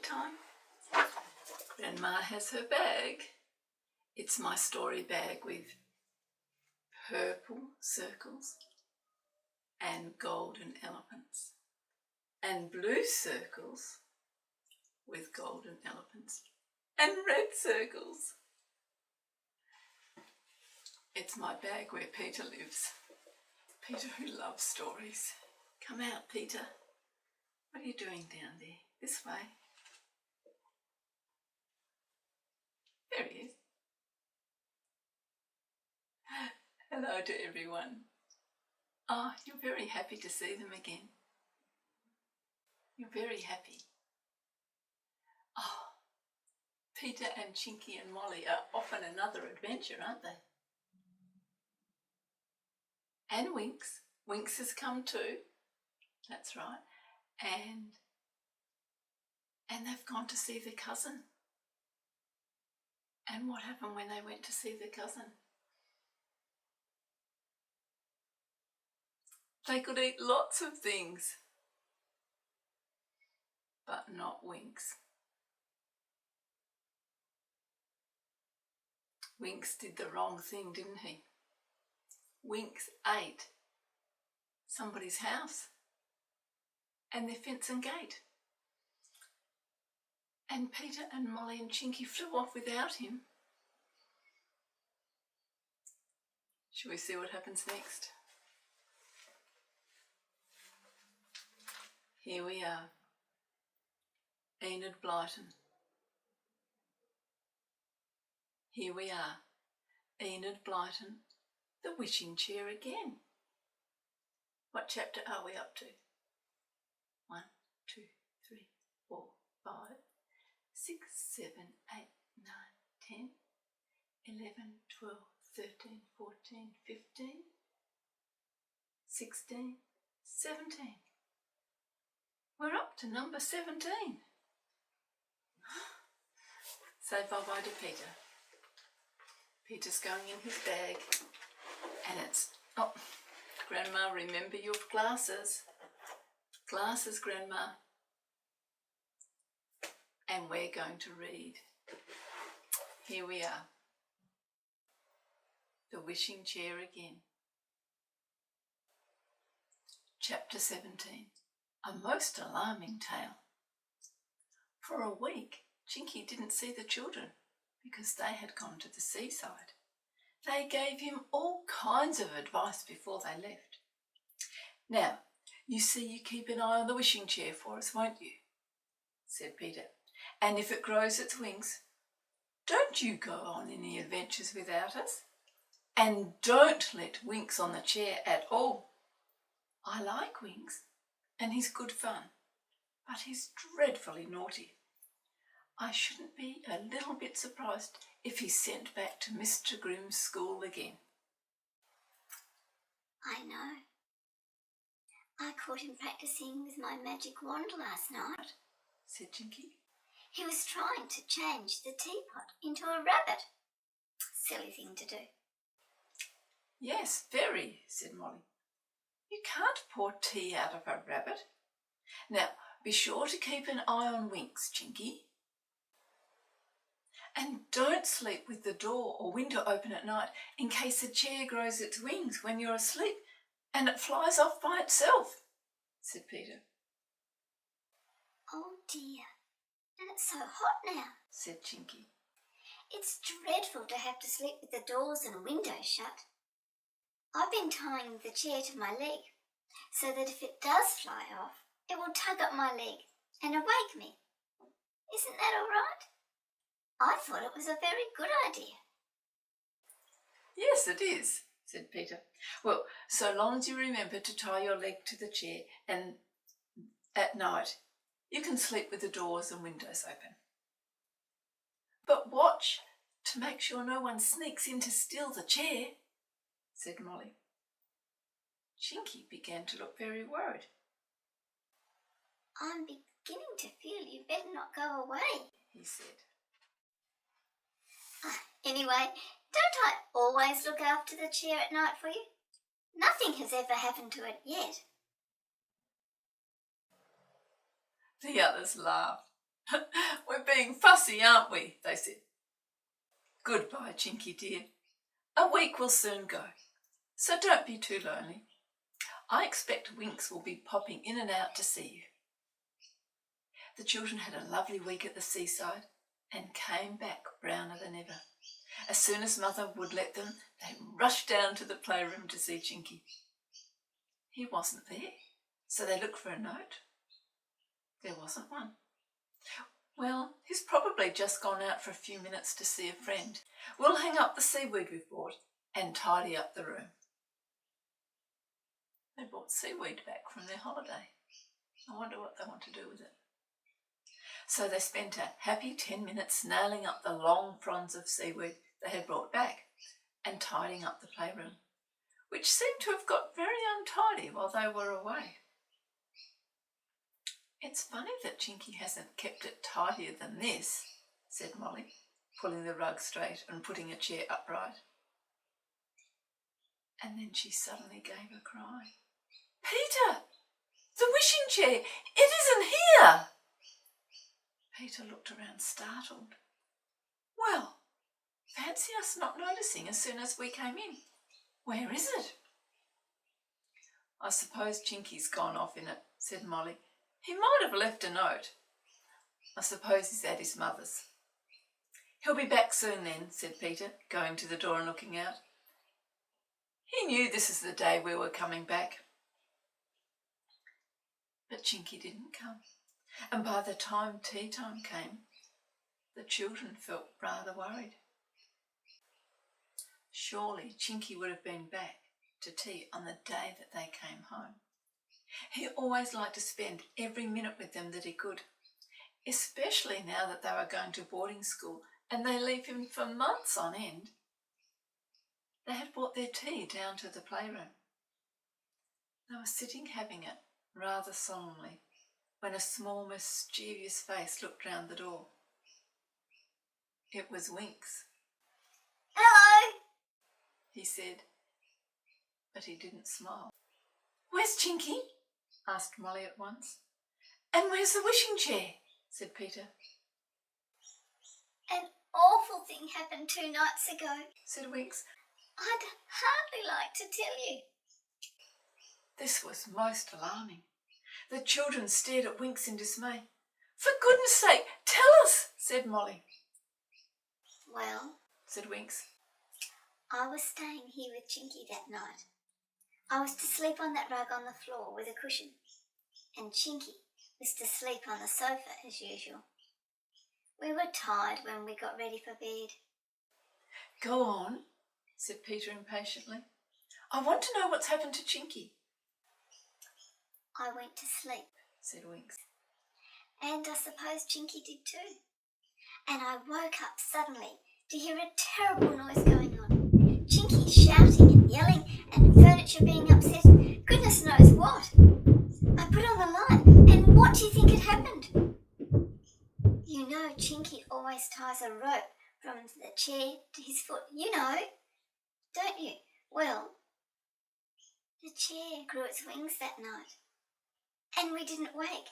Storytime. Grandma has her bag. It's my story bag with purple circles and golden elephants and blue circles with golden elephants and red circles. It's my bag where Peter lives. Peter who loves stories. Come out, Peter. What are you doing down there? This way. There he is. Hello to everyone. Oh, you're very happy to see them again. You're very happy. Oh, Peter and Chinky and Mollie are off on another adventure, aren't they? And Winks. Winks has come too. That's right. And they've gone to see the cousin. And what happened when they went to see the cousin? They could eat lots of things, but not Winks. Winks did the wrong thing, didn't he? Winks ate somebody's house and their fence and gate. And Peter and Mollie and Chinky flew off without him. Shall we see what happens next? Here we are, Enid Blyton. Here we are, Enid Blyton, the wishing chair again. What chapter are we up to? 1, 2, 3, 4, 5, 6, 7, 8, 9, 10, 11, 12, 13, 14, 15, 16, 17. We're up to number 17. Say bye-bye to Peter. Peter's going in his bag. And it's, oh, Grandma, remember your glasses. Glasses, Grandma. And we're going to read. Here we are. The Wishing Chair again. Chapter 17. A most alarming tale. For a week, Chinky didn't see the children because they had gone to the seaside. They gave him all kinds of advice before they left. Now, you see you keep an eye on the wishing chair for us, won't you? Said Peter. And if it grows its wings, don't you go on any adventures without us. And don't let Winks on the chair at all. I like Winks. And he's good fun, but he's dreadfully naughty. I shouldn't be a little bit surprised if he's sent back to Mr. Grimm's school again. I know. I caught him practising with my magic wand last night, said Chinky. He was trying to change the teapot into a rabbit. Silly thing to do. Yes, very, said Mollie. You can't pour tea out of a rabbit. Now, be sure to keep an eye on Winks, Chinky. And don't sleep with the door or window open at night in case the chair grows its wings when you're asleep and it flies off by itself, said Peter. Oh dear, and it's so hot now, said Chinky. It's dreadful to have to sleep with the doors and windows shut. I've been tying the chair to my leg so that if it does fly off, it will tug up my leg and awake me. Isn't that all right? I thought it was a very good idea. Yes, it is, said Peter. Well, so long as you remember to tie your leg to the chair and at night you can sleep with the doors and windows open. But watch to make sure no one sneaks in to steal the chair, said Mollie. Chinky began to look very worried. I'm beginning to feel you better not go away, he said. Anyway, don't I always look after the chair at night for you? Nothing has ever happened to it yet. The others laughed. We're being fussy, aren't we? They said. Goodbye, Chinky dear. A week will soon go, so don't be too lonely. I expect Winks will be popping in and out to see you. The children had a lovely week at the seaside and came back browner than ever. As soon as Mother would let them, they rushed down to the playroom to see Chinky. He wasn't there, so they looked for a note. There wasn't one. Well, he's probably just gone out for a few minutes to see a friend. We'll hang up the seaweed we've bought and tidy up the room. They brought seaweed back from their holiday. I wonder what they want to do with it. So they spent a happy 10 minutes nailing up the long fronds of seaweed they had brought back and tidying up the playroom, which seemed to have got very untidy while they were away. It's funny that Chinky hasn't kept it tidier than this, said Mollie, pulling the rug straight and putting a chair upright. And then she suddenly gave a cry. Peter! The wishing chair! It isn't here! Peter looked around startled. Well, fancy us not noticing as soon as we came in. Where is it? I suppose Chinky's gone off in it, said Mollie. He might have left a note. I suppose he's at his mother's. He'll be back soon then, said Peter, going to the door and looking out. He knew this is the day we were coming back. But Chinky didn't come, and by the time tea time came, the children felt rather worried. Surely Chinky would have been back to tea on the day that they came home. He always liked to spend every minute with them that he could, especially now that they were going to boarding school and they leave him for months on end. They had brought their tea down to the playroom. They were sitting having it rather solemnly when a small mischievous face looked round the door. It was Winks. Hello, he said, but he didn't smile. Where's Chinky? Asked Mollie at once. And where's the wishing chair? Said Peter. an awful thing happened 2 nights ago. Said Winks. I'd hardly like to tell you. This was most alarming. The children stared at Winks in dismay. For goodness sake, tell us, said Mollie. Well, Said Winks. I was staying here with Chinky that night. I was to sleep on that rug on the floor with a cushion, and Chinky was to sleep on the sofa as usual. We were tired when we got ready for bed. Go on, said Peter impatiently. I want to know what's happened to Chinky. I went to sleep, Said Winks. and I suppose Chinky did too. And I woke up suddenly to hear a terrible noise going on. Chinky shouting and yelling and furniture being upset. Goodness knows what. I put on the light, and what do you think had happened? You know Chinky always ties a rope from the chair to his foot. You know, don't you? Well, the chair grew its wings that night, and we didn't wake.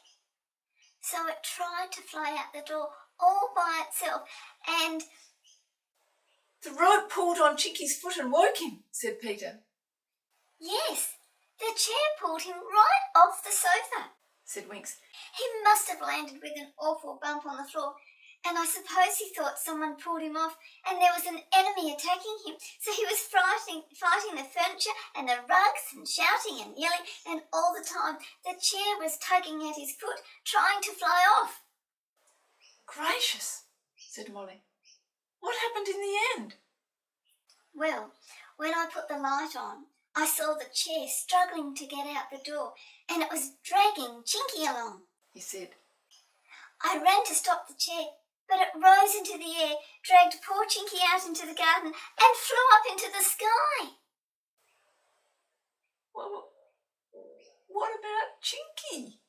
So it tried to fly out the door all by itself, and The rope pulled on Chinky's foot and woke him, said Peter. yes, the chair pulled him right off the sofa. Said Winks. He must have landed with an awful bump on the floor, and I suppose he thought someone pulled him off and there was an enemy attacking him, so he was fighting the furniture and the rugs and shouting and yelling, and all the time the chair was tugging at his foot, trying to fly off. Gracious, said Mollie. What happened in the end? Well, when I put the light on, I saw the chair struggling to get out the door, and it was dragging Chinky along. He said. I ran to stop the chair, but it rose into the air, dragged poor Chinky out into the garden, and flew up into the sky. Well, what about Chinky?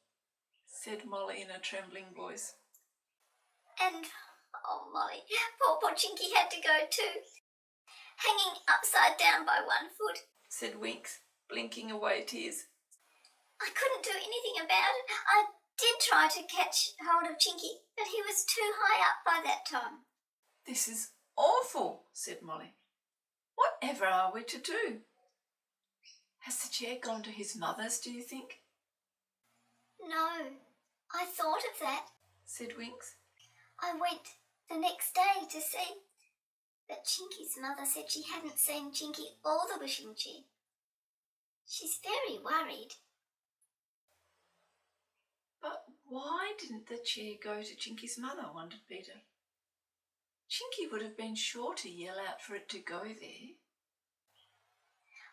Said Mollie in a trembling voice. And, oh Mollie, poor Chinky had to go too, hanging upside down by one foot. Said Winks, blinking away tears. I couldn't do anything about it. I did try to catch hold of Chinky, but he was too high up by that time. This is awful, said Mollie. Whatever are we to do? Has the chair gone to his mother's, do you think? No, I thought of that. Said Winks. I went the next day to see, but Chinky's mother said she hadn't seen Chinky or the wishing chair. She's very worried. But why didn't the chair go to Chinky's mother, wondered Peter. Chinky would have been sure to yell out for it to go there.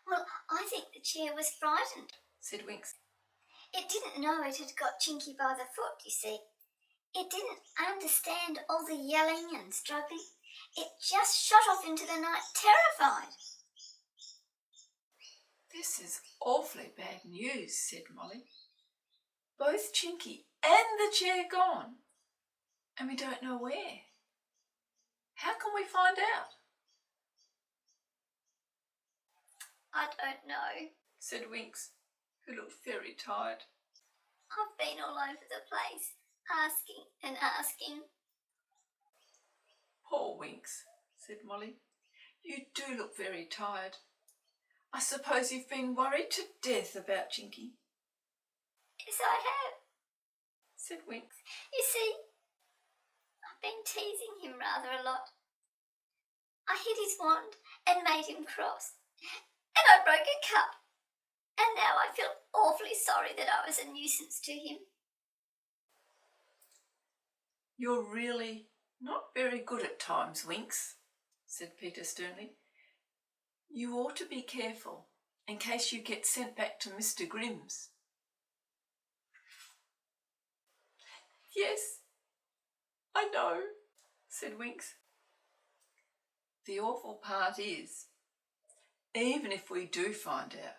Well, I think the chair was frightened, said Winks. It didn't know it had got Chinky by the foot, you see. It didn't understand all the yelling and struggling. It just shot off into the night, terrified. This is awfully bad news, said Mollie. Both Chinky and the chair gone, and we don't know where. How can we find out? I don't know, said Winks, who looked very tired. I've been all over the place, asking and asking. Poor Winks, said Mollie. You do look very tired. I suppose you've been worried to death about Chinky. Yes, I have, said Winks. You see, I've been teasing him rather a lot. I hit his wand and made him cross, and I broke a cup, and now I feel awfully sorry that I was a nuisance to him. You're really not very good at times, Winks, said Peter sternly. You ought to be careful in case you get sent back to Mr. Grimm's. Yes, I know, said Winks. The awful part is, even if we do find out,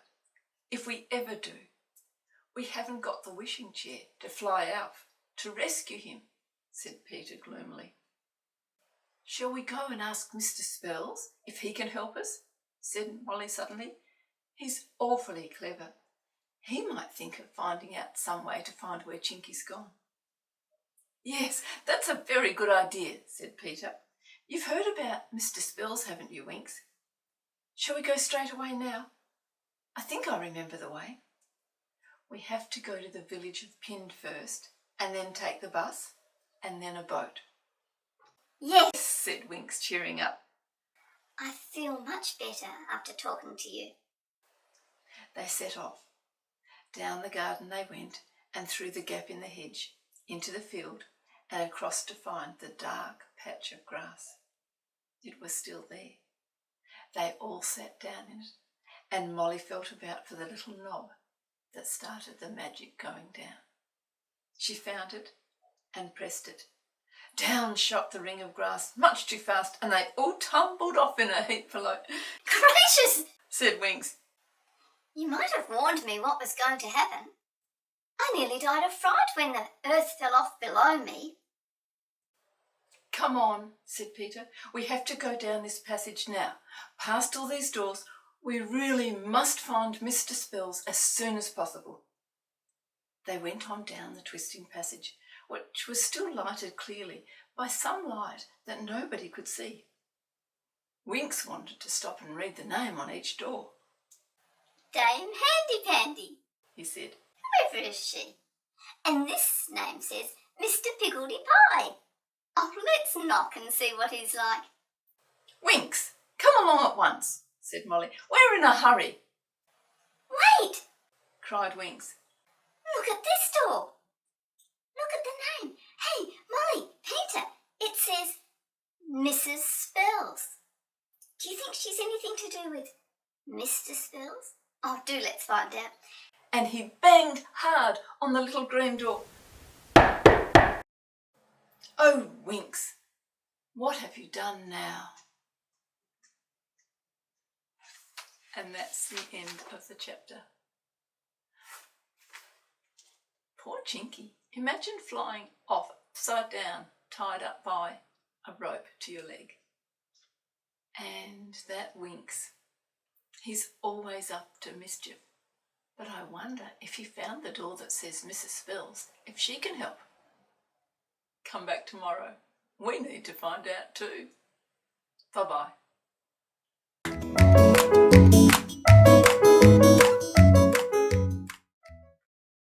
if we ever do, we haven't got the wishing chair to fly out to rescue him, said Peter gloomily. Shall we go and ask Mr. Spells if he can help us? Said Mollie suddenly. He's awfully clever. He might think of finding out some way to find where Chinky's gone. Yes, that's a very good idea, said Peter. You've heard about Mr. Spells, haven't you, Winks? Shall we go straight away now? I think I remember the way. We have to go to the village of Pind first, and then take the bus, and then a boat. Yes, said Winks, cheering up. I feel much better after talking to you. They set off. Down the garden they went, and through the gap in the hedge, into the field, and across to find the dark patch of grass. It was still there. They all sat down in it, and Mollie felt about for the little knob that started the magic going down. She found it and pressed it. Down shot the ring of grass much too fast, and they all tumbled off in a heap below. Gracious, said Winks. You might have warned me what was going to happen. I nearly died of fright when the earth fell off below me. Come on, said Peter. We have to go down this passage now. Past all these doors. We really must find Mr. Spells as soon as possible. They went on down the twisting passage, which was still lighted clearly by some light that nobody could see. Winks wanted to stop and read the name on each door. Dame Handy Pandy, he said. Whoever is she? And this name says Mr. Piggledy Pie. Oh, let's knock and see what he's like. Winks, come along at once, said Mollie. We're in a hurry. Wait, cried Winks. Look at this door. Look at the name. Hey, Mollie, Peter, it says Mrs. Spells. Do you think she's anything to do with Mr. Spells? Oh, do let's find out. And he banged hard on the little green door. Oh, Winks, what have you done now? And that's the end of the chapter. Poor Chinky. Imagine flying off upside down, tied up by a rope to your leg. And that Winks, he's always up to mischief. But I wonder if he found the door that says Mrs. Spills, if she can help. Come back tomorrow. We need to find out too. Bye-bye.